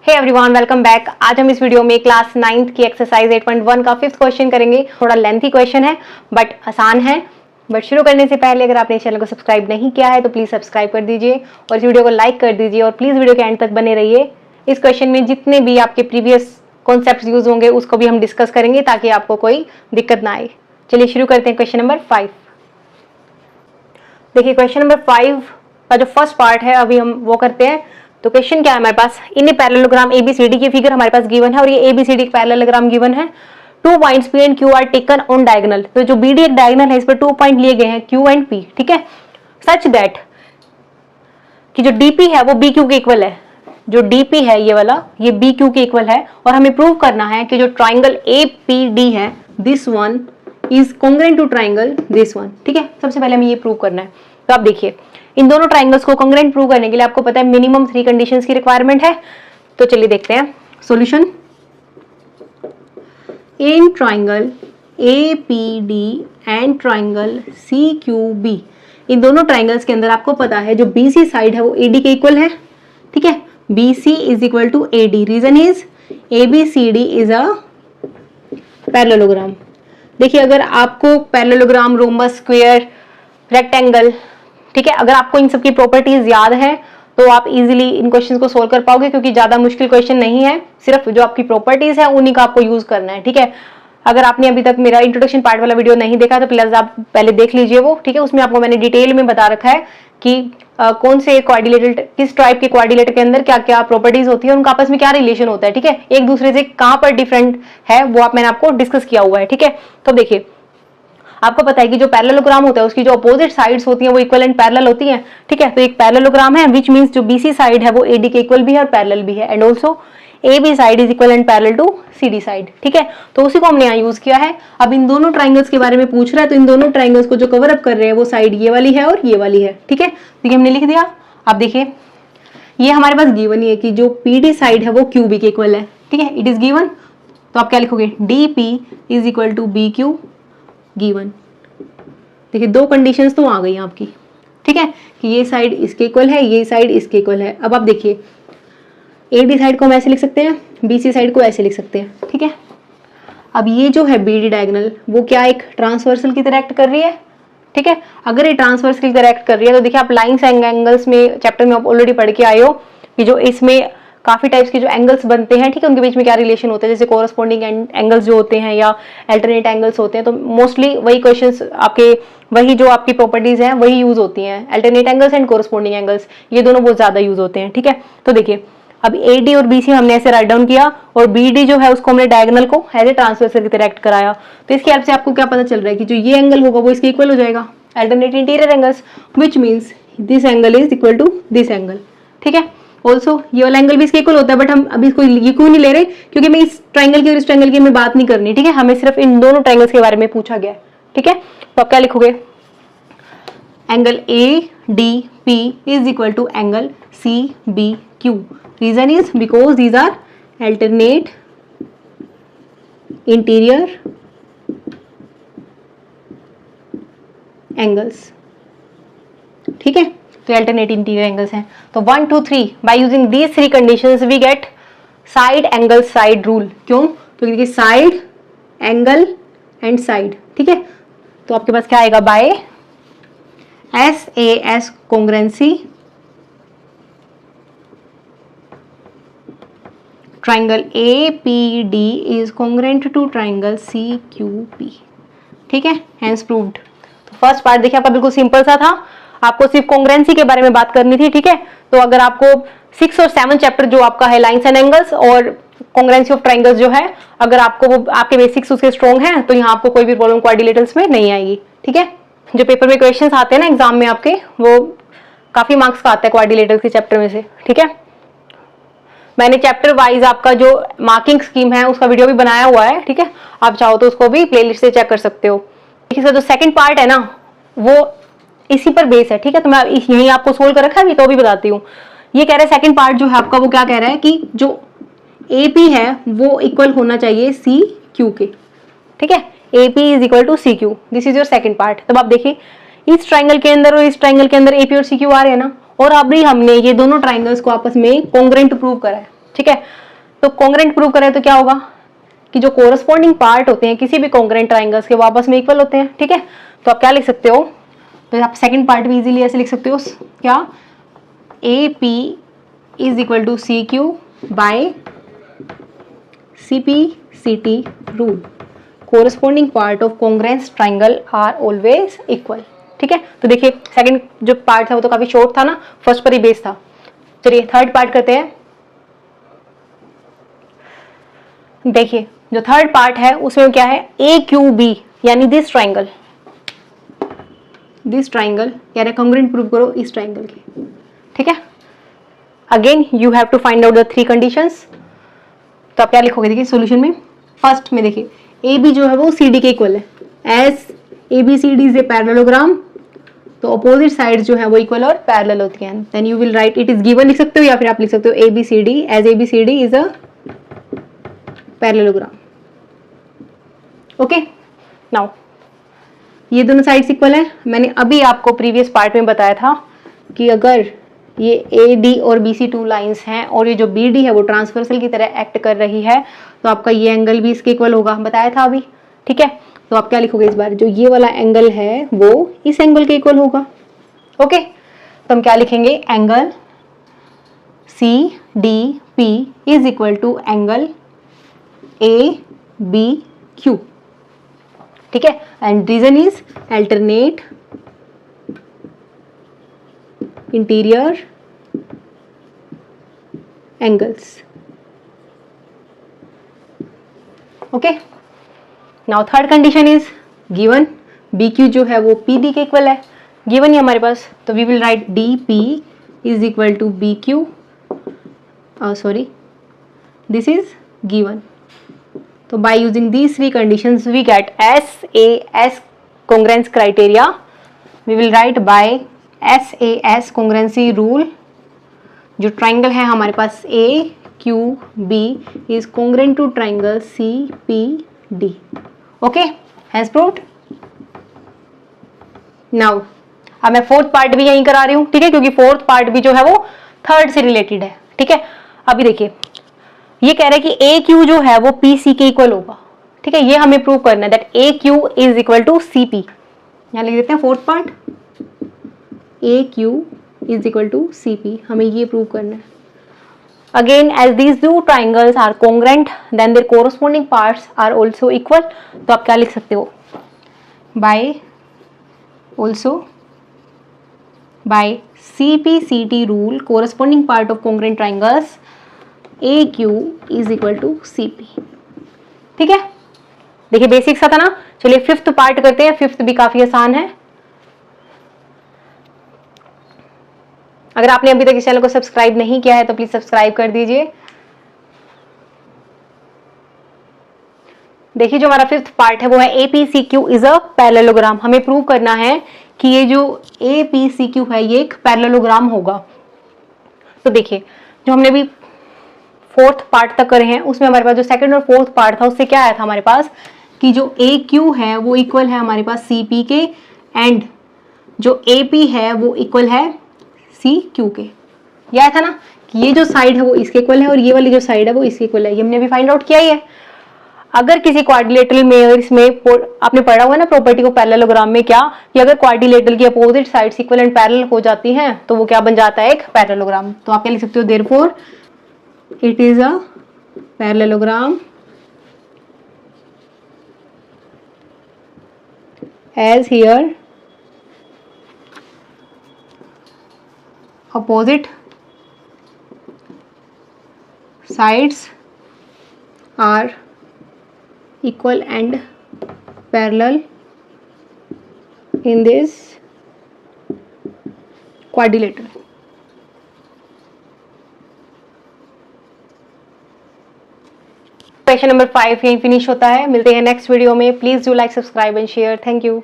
Hey everyone, welcome back. आज हम इस वीडियो में क्लास 9th की एक्सरसाइज 8.1 का 5th क्वेश्चन करेंगे। थोड़ा लेंथी क्वेश्चन है बट आसान है। बट शुरू करने से पहले अगर आपने चैनल को सब्सक्राइब नहीं किया है तो प्लीज सब्सक्राइब कर दीजिए और इस वीडियो को लाइक कर दीजिए और प्लीज वीडियो के एंड तक बने रहिए। इस क्वेश्चन में जितने भी आपके प्रीवियस कॉन्सेप्ट यूज होंगे उसको भी हम डिस्कस करेंगे ताकि आपको कोई दिक्कत ना आए। चलिए शुरू करते हैं क्वेश्चन नंबर 5। देखिए क्वेश्चन नंबर 5 का जो फर्स्ट पार्ट है अभी हम वो करते हैं। तो क्वेश्चन क्या है हमारे पास, इन पैरेललोग्राम एबीसीडी की फिगर हमारे पास गिवन है और ये एबीसीडी पैरेललोग्राम गिवन है। 2 points P and Q R taken on diagonal. तो जो बीडी एक डायगोनल है इस पर 2 पॉइंट लिए गए हैं क्यू एंड पी, ठीक है। सच दैट कि जो डीपी है वो बी क्यू के इक्वल है। जो डीपी है ये वाला, ये बी क्यू के इक्वल है और हमें प्रूव करना है कि जो ट्राइंगल ए पी डी है this one is congruent to triangle this one, ठीक है। सबसे पहले हमें ये प्रूव करना है। तो आप देखिए इन दोनों ट्राइंगल्स को कॉन्ग्रुएंट प्रूव करने के लिए आपको पता है मिनिमम 3 कंडीशंस की रिक्वायरमेंट है। तो चलिए देखते हैं solution. In triangle A P D and triangle C Q B, इन दोनों ट्राइंगल्स के अंदर आपको पता है जो बीसी साइड है वो एडी के इक्वल है, ठीक है। BC is equal to AD. Reason is ABCD is a parallelogram. देखिए अगर आपको पैरेललोग्राम, रोम्बस, स्क्वायर, रेक्टेंगल, ठीक है, अगर आपको इन सब की प्रॉपर्टीज याद है तो आप इजीली इन क्वेश्चंस को सोल्व कर पाओगे क्योंकि ज्यादा मुश्किल क्वेश्चन नहीं है। सिर्फ जो आपकी प्रॉपर्टीज है उन्हीं का आपको यूज करना है, ठीक है। अगर आपने अभी तक मेरा इंट्रोडक्शन पार्ट वाला वीडियो नहीं देखा तो प्लीज आप पहले देख लीजिए वो, ठीक है। उसमें आपको मैंने डिटेल में बता रखा है कि कौन से क्वाड्रिलेटरल, किस टाइप के क्वाड्रिलेटर के अंदर क्या क्या प्रॉपर्टीज होती है, उनका आपस में क्या रिलेशन होता है, ठीक है। एक दूसरे से कहां पर डिफरेंट है वो मैंने आपको डिस्कस किया हुआ है, ठीक है। तो देखिए आपको पता है कि जो पैरेललोग्राम होता है उसकी जो अपोजिट साइड्स होती हैं वो इक्वल एंड पैरेलल होती हैं, ठीक है। तो एक पैरेललोग्राम है विच मींस जो बीसी साइड है वो एडी के इक्वल भी है और पैरेलल भी है and also AB side is equal and parallel to CD side, ठीक है। तो उसी को हमने यहाँ यूज किया है। अब इन दोनों ट्राइंगल्स के बारे में पूछ रहा है तो इन दोनों ट्राइंगल्स को जो कवर अप कर रहे हैं वो साइड ये वाली है और ये वाली है, ठीक है। देखिए हमने लिख दिया। अब देखिए ये हमारे पास गिवन ही है कि जो PD साइड है वो QB के इक्वल है, ठीक है। It is given. तो आप क्या लिखोगे, DP is equal to BQ given. देखिए 2 कंडीशंस तो आ गई आपकी, ठीक है, कि ये साइड इसके इक्वल है, ये साइड इसके इक्वल है। अब आप देखिए AD साइड को हम ऐसे लिख सकते हैं, BC साइड को ऐसे लिख सकते हैं, ठीक है। अब ये जो है BD डायगोनल वो क्या एक ट्रांसवर्सल की तरह एक्ट कर रही है, ठीक है। अगर ये ट्रांसवर्सल की तरह एक्ट कर रही है तो देखिए आप लाइन्स एंड एंगल्स में चैप्टर में आप ऑलरेडी पढ़ के आए हो कि जो इसमें काफी टाइप्स के जो एंगल्स बनते हैं, ठीक है, उनके बीच में क्या रिलेशन होता है, जैसे कोरस्पॉन्डिंग एंगल्स जो होते हैं या अल्टरनेट एंगल्स होते हैं। तो मोस्टली वही क्वेश्चंस आपके, वही जो आपकी प्रॉपर्टीज हैं वही यूज होती हैं, alternate angles and corresponding angles, ये दोनों बहुत ज्यादा यूज होते हैं, ठीक है। तो देखिए अब AD और BC हमने ऐसे राइट डाउन किया और BD जो है उसको हमने डायगोनल को एज ए ट्रांसवर्सल की तरह एक्ट कराया। तो इसकी हेल्प से आपको क्या पता चल रहा है कि जो ये एंगल होगा वो इसके इक्वल हो जाएगा, alternate interior angles, which means this angle is equal to this angle, ठीक है। ऑल्सो ये वाला एंगल भी इसके इक्वल होता है बट हम अभी इसको ये क्यों नहीं ले रहे, क्योंकि मैं इस ट्राइंगल की और इस ट्राइंगल की हमें बात नहीं करनी, ठीक है। हमें सिर्फ इन दोनों ट्राइंगल्स के बारे में पूछा गया है, ठीक है। तो आप क्या लिखोगे, angle ADP is equal to angle CBQ। Reason is because these are alternate interior angles, ठीक है। तो अल्टरनेट इंटीरियर एंगल्स हैं। तो 1 2 3 by using these 3 conditions we get side angle side rule. क्यों, तो देखिए साइड एंगल एंड साइड, ठीक है। तो आपके पास क्या आएगा, by SAS congruency triangle APD is congruent to triangle CQP, ठीक है, हेंस प्रूव्ड। तो फर्स्ट पार्ट देखिए आपका बिल्कुल सिंपल सा था, आपको सिर्फ कॉन्ग्रुएंसी के बारे में बात करनी थी, ठीक है। तो अगर आपको 6 और 7 चैप्टर जो आपका है लाइन्स एंड एंगल्स और कॉन्ग्रुएंसी ऑफ ट्राइंगल्स जो है, अगर आपको वो आपके बेसिक्स उसके स्ट्रॉन्ग हैं तो यहाँ आपको कोई भी प्रॉब्लम क्वाड्रिलेटरल्स में नहीं आएगी, ठीक है। जो पेपर में क्वेश्चंस आते हैं ना एग्जाम में आपके, वो काफी मार्क्स का आता है क्वाड्रिलेटरल्स के चैप्टर में से, ठीक है। मैंने चैप्टर वाइज आपका जो मार्किंग स्कीम है उसका वीडियो भी बनाया हुआ है, ठीक है। आप चाहो तो उसको भी प्लेलिस्ट से चेक कर सकते हो। देखिए जो सेकंड पार्ट है ना वो इसी पर बेस है, ठीक है। तो मैं यही आपको सोल्व कर रखा है अभी तो भी बताती हूँ। ये कह रहा है सेकंड पार्ट जो है आपका वो क्या कह रहा है कि जो AP है वो इक्वल होना चाहिए CQ के, ठीक है। AP is equal to CQ, this is your second part. तब आप देखिए इस ट्राइंगल के अंदर और इस ट्राइंगल के अंदर AP और CQ आ रहे हैं ना, और अभी हमने ये दोनों ट्राइंगल्स को आपस में कॉन्ग्रुएंट प्रूव करा है, ठीक है, तो कॉन्ग्रेंट प्रूव करें तो क्या होगा कि जो कोरस्पॉन्डिंग पार्ट होते हैं किसी भी कॉन्ग्रेंट ट्राइंगल्स के वो आपस में इक्वल होते हैं। ठीक है, तो आप क्या लिख सकते हो, तो आप सेकंड पार्ट भी इजीली ऐसे लिख सकते हो, क्या, A P is equal to C Q by C P C T rule, corresponding part of congruence triangle are always equal. ठीक है, तो देखिए सेकंड जो पार्ट था वो तो काफी शॉर्ट था ना, फर्स्ट पर ही बेस था। चलिए थर्ड पार्ट करते हैं। देखिए जो थर्ड पार्ट है उसमें क्या है, ए क्यू बी यानी दिस ट्राइंगल कह रहे कॉन्ग्रेंट प्रूव करो इस ट्राइंगल के। ठीक है, again you have to find out the 3 conditions. तो आप क्या लिखोगे, देखिए सॉल्यूशन में फर्स्ट में देखिए ए बी जो है वो सी डी के इक्वल है, as A B C D is a parallelogram, तो अपोजिट साइड्स जो है वो इक्वल और पैरेलल होती हैं। Then you will write it is given लिख सकते हो, या फिर आप लिख सकते हो A B C D as A B C D is a parallelogram. Okay, now ये दोनों साइड्स इक्वल है। मैंने अभी आपको प्रीवियस पार्ट में बताया था कि अगर ये ए डी और बी सी 2 लाइन्स हैं और ये जो बी डी है वो ट्रांसवर्सल की तरह एक्ट कर रही है, तो आपका ये एंगल भी इसके इक्वल होगा, बताया था अभी। ठीक है, तो आप क्या लिखोगे इस बार, जो ये वाला एंगल है वो इस एंगल के इक्वल होगा। ओके, तो हम क्या लिखेंगे, angle C D P is equal to angle A B Q. ठीक है, and reason is alternate interior angles. Okay, now third condition is given, B Q जो है वो पी डी के इक्वल है, गिवन ही हमारे पास, तो we will write D P is equal to B Q, sorry this is given. तो by using these 3 conditions we get SAS congruence criteria. We will write by SAS congruency rule, जो triangle है हमारे पास A Q B is congruent to triangle C P D. Okay, has proved. Now अब मैं fourth part भी यहीं करा रही हूँ, ठीक है, क्योंकि फोर्थ पार्ट भी जो है वो थर्ड से रिलेटेड है। ठीक है, अभी देखिए ये कह रहा है कि ए क्यू जो है वो पी सी के इक्वल होगा। ठीक है, ये हमें प्रूव करना है that A Q is equal to C P. यहां लिख देते हैं fourth part, A Q is equal to C P, हमें ये प्रूव करना है। Again as these two triangles are congruent then their corresponding parts are also equal, तो आप क्या लिख सकते हो, by also by C P C T rule corresponding part of congruent triangles A Q is equal to C P. ठीक है, देखिए basic सा था ना। चलिए फिफ्थ पार्ट करते हैं, फिफ्थ भी काफी आसान है। अगर आपने अभी तक इस चैनल को सब्सक्राइब नहीं किया है तो प्लीज सब्सक्राइब कर दीजिए। देखिए जो हमारा फिफ्थ पार्ट है वो है A P C Q is a parallelogram. हमें प्रूव करना है कि ये जो ए पी सी क्यू है ये एक पैरेललोग्राम होगा। तो देखिए जो हमने भी फोर्थ पार्ट तक करे हैं उसमें हमारे पास जो सेकंड और फोर्थ पार्ट था उससे क्या आया था हमारे पास कि जो ए क्यू है वो इक्वल है हमारे पास सी पी के, एंड जो ए पी है वो इक्वल है सी क्यू के। यह आया था ना कि ये जो साइड है वो इसके इक्वल है और ये वाली जो साइड है वो इसके इक्वल है। ये हमने अभी फाइंड आउट किया ही है। अगर किसी क्वाड्रिलेटरल में, अगर इसमें आपने पढ़ा हुआ ना प्रॉपर्टी को पैरेललोग्राम में, क्या कि अगर क्वाड्रिलेटरल की opposite sides equal and parallel हो जाती हैं तो वो क्या बन जाता है, एक पैरेललोग्राम। तो आप क्या लिख सकते हो, therefore it is a parallelogram as here opposite sides are equal and parallel in this quadrilateral। Question number 5 यहीं फिनिश होता है। मिलते हैं नेक्स्ट वीडियो में। Please do like, subscribe and share. Thank you.